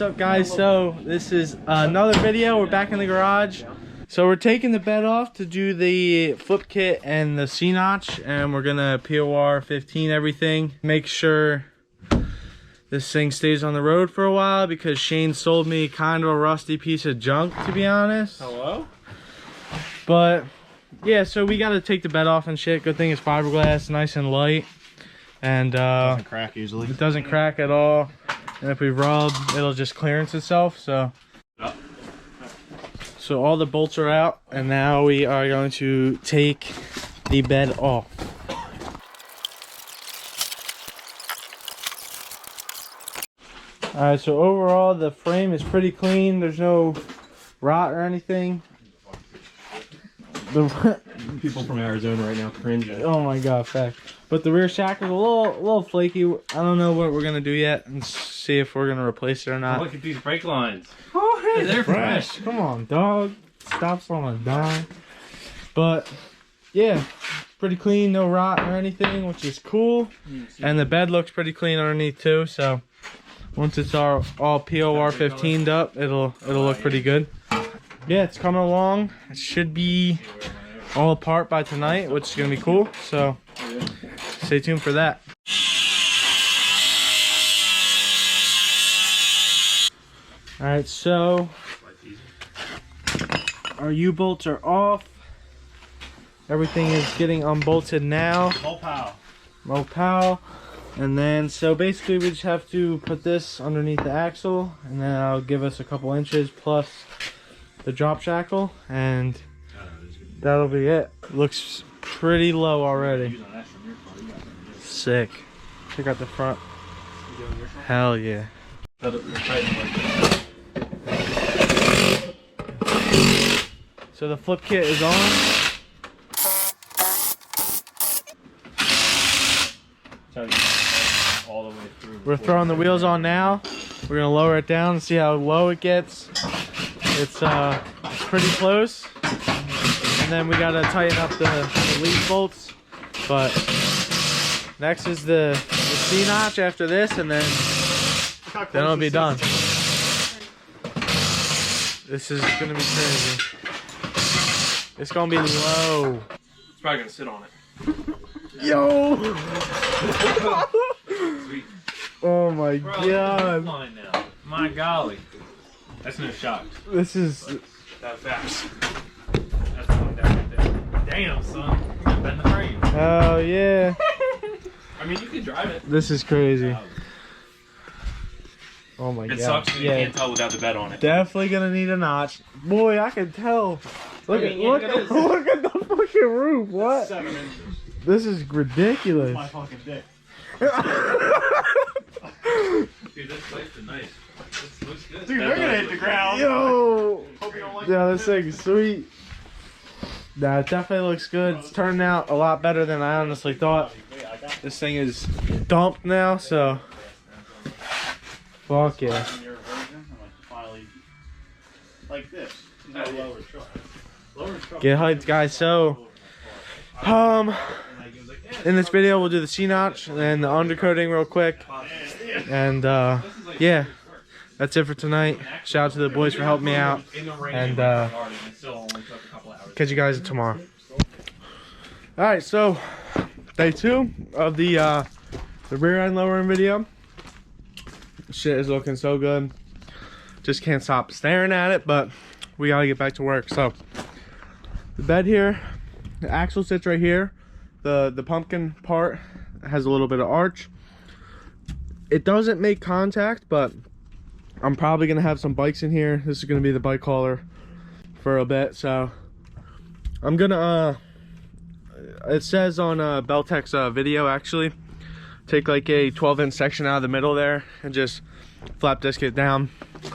up guys? So this is another video. We're back in the garage. So we're taking the bed off to do the flip kit and the C-notch, and we're gonna POR 15 everything. Make sure this thing stays on the road for a while because Shane sold me kind of a rusty piece of junk, to be honest. Hello? But yeah, so we gotta take the bed off and shit. Good thing it's fiberglass, nice and light. And it doesn't crack usually. It doesn't crack at all. And if we rub, it'll just clearance itself. So all the bolts are out, and now we are going to take the bed off. Alright, so overall the frame is pretty clean. There's no rot or anything. People from Arizona right now cringing. Oh my god, fact. But the rear shack is a little flaky. I don't know what we're gonna do yet, and see if we're gonna replace it or not. Look at these brake lines. Oh, hey, they're fresh. Come on, dog. Stops on a dime. But yeah, pretty clean, no rot or anything, which is cool. And the bed looks pretty clean underneath too. So once it's all POR 15'd up, it'll look pretty good. Yeah, it's coming along. It should be all apart by tonight, which is gonna be cool. So stay tuned for that. All right, so our U-bolts are off. Everything is getting unbolted now. Mopow. And then, so basically we just have to put this underneath the axle, and then I'll give us a couple inches plus the drop shackle, and that'll be it. Looks pretty low already. Sick. Check out the front. Hell yeah. So the flip kit is on. All the way through. We're throwing the wheels on now. We're gonna lower it down and see how low it gets. It's pretty close. And then we gotta tighten up the lead bolts. But next is the C-notch after this, and then it'll be done. This is gonna be crazy. It's gonna be low. It's probably gonna sit on it. Yo! Sweet. Oh my god. Now. My golly. That's no shock. This is... That's fast. That's going down right there. Damn, son. You gotta bend the frame. Oh yeah. I mean, you can drive it. This is crazy. Oh my god. It sucks that you can't tell without the bed on it. Definitely gonna need a notch. Boy, I can tell. Look at the fucking roof. What? 7 inches. This is ridiculous. My fucking dick. Dude, this place is nice. This looks good. Dude, they're gonna hit the ground. Yo! Hope you don't like Yeah, this thing's sweet. Nah, it definitely looks good. It's turning out a lot better than I honestly thought. This thing is dumped now, so fuck yeah. Like this. Get hyped, guys. So in this video we'll do the C-notch and then the undercoating real quick, and yeah, that's it for tonight. Shout out to the boys for helping me out, and catch you guys tomorrow. All right, so day 2 of the rear end lowering video. Shit is looking so good. Just can't stop staring at it, but we gotta get back to work. So the bed here, the axle sits right here. The pumpkin part has a little bit of arch. It doesn't make contact, but I'm probably gonna have some bikes in here. This is gonna be the bike hauler for a bit, so I'm gonna it says on Belltech's video, actually, take like a 12-inch section out of the middle there and just flap disc it down.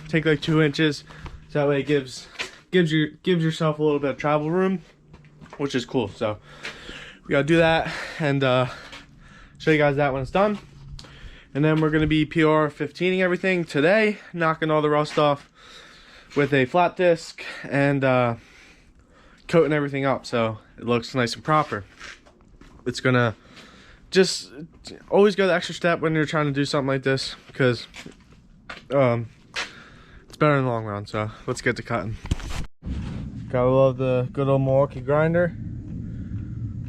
Take like 2 inches, so that way it gives yourself a little bit of travel room, which is cool. So we gotta do that and show you guys that when it's done. And then we're gonna be POR 15ing everything today, knocking all the rust off with a flat disc and coating everything up so it looks nice and proper. It's gonna just always go the extra step when you're trying to do something like this, because better in the long run. So let's get to cutting. Gotta love the good old Milwaukee grinder.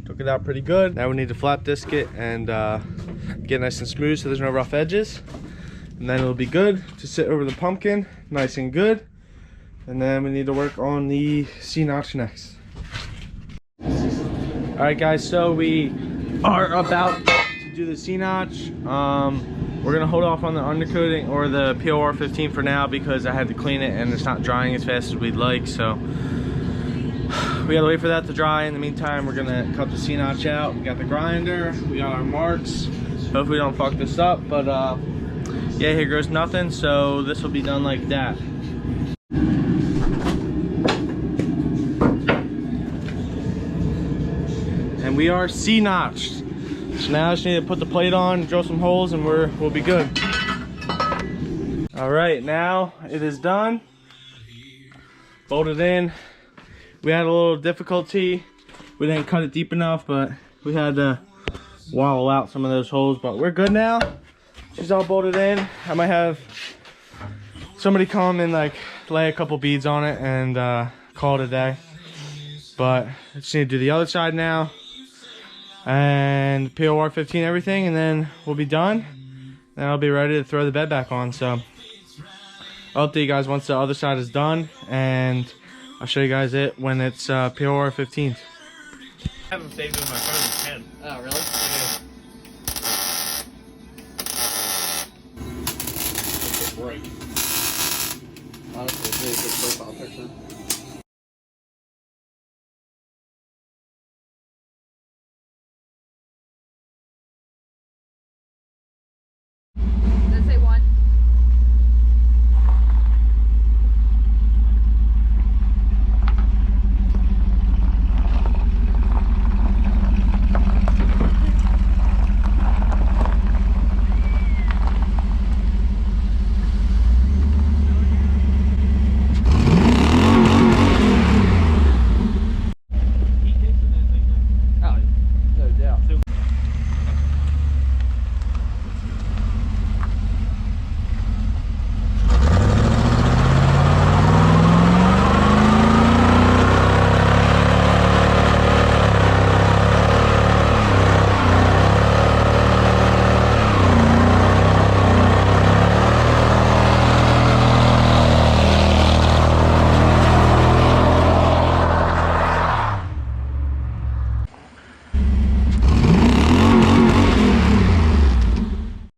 Took it out pretty good. Now we need to flap disc it and get nice and smooth so there's no rough edges. And then it'll be good to sit over the pumpkin, nice and good. And then we need to work on the C-notch next. Alright guys, so we are about to do the C-notch. We're gonna hold off on the undercoating or the POR 15 for now because I had to clean it and it's not drying as fast as we'd like, so we gotta wait for that to dry. In the meantime, we're gonna cut the C-notch out. We got the grinder, we got our marks. Hopefully we don't fuck this up, but yeah, here goes nothing, so this will be done like that. And we are C-notched. So now I just need to put the plate on, drill some holes, and we'll be good. All right, now it is done. Bolted in. We had a little difficulty. We didn't cut it deep enough, but we had to wallow out some of those holes, but we're good now. She's all bolted in. I might have somebody come and like lay a couple beads on it and call it a day. But I just need to do the other side now. And POR 15 everything, and then we'll be done. Then I'll be ready to throw the bed back on. So I'll update you guys once the other side is done, and I'll show you guys it when it's POR 15. I haven't saved it in my phone in 10. Oh, really? Yeah. Break. Honestly, it's a really good profile picture.